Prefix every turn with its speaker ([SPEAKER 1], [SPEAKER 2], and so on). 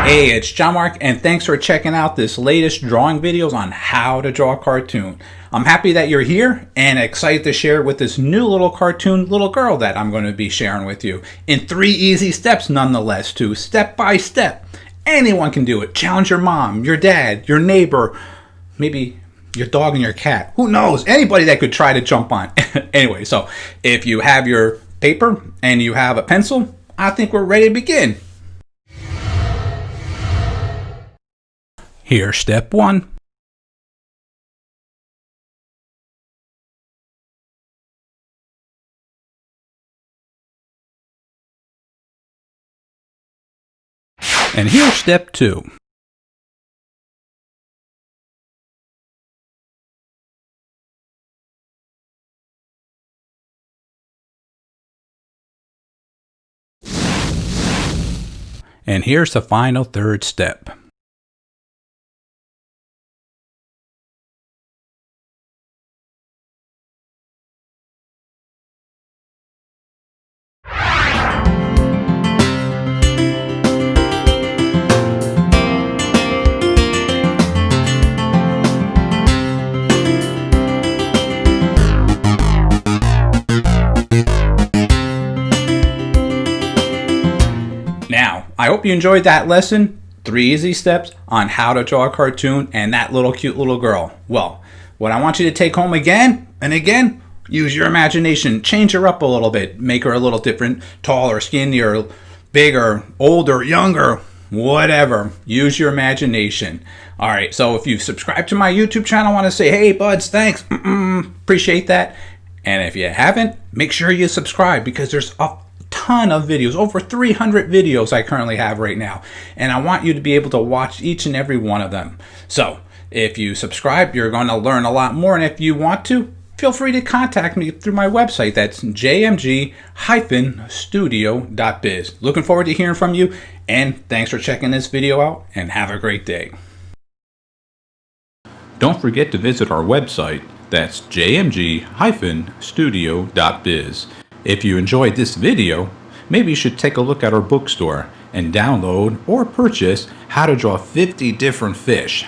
[SPEAKER 1] Hey, it's John Marc, and thanks for checking out this latest drawing videos on how to draw a cartoon. I'm happy that you're here and excited to share with this new little cartoon little girl that I'm going to be sharing with you in 3 easy steps nonetheless, too, step by step. Anyone can do it. Challenge your mom, your dad, your neighbor, maybe your dog and your cat. Who knows? Anybody that could try to jump on. Anyway, so if you have your paper and you have a pencil, I think we're ready to begin. Here's step 1. And here's step 2. And here's the final third step. Now, I hope you enjoyed that lesson, 3 easy steps on how to draw a cartoon and that little cute little girl. Well, what I want you to take home again and again, use your imagination, change her up a little bit, make her a little different, taller, skinnier, bigger, older, younger, whatever. Use your imagination. All right, so if you've subscribed to my YouTube channel, I want to say, hey, buds, thanks. Appreciate that. And if you haven't, make sure you subscribe because there's a ton of videos, over 300 videos I currently have right now, and I want you to be able to watch each and every one of them. So if you subscribe, you're going to learn a lot more, and if you want to, feel free to contact me through my website. That's jmg-studio.biz. Looking forward to hearing from you, and thanks for checking this video out, and have a great day. Don't forget to visit our website. That's jmg-studio.biz. If you enjoyed this video, maybe you should take a look at our bookstore and download or purchase How to Draw 50 Different Fish.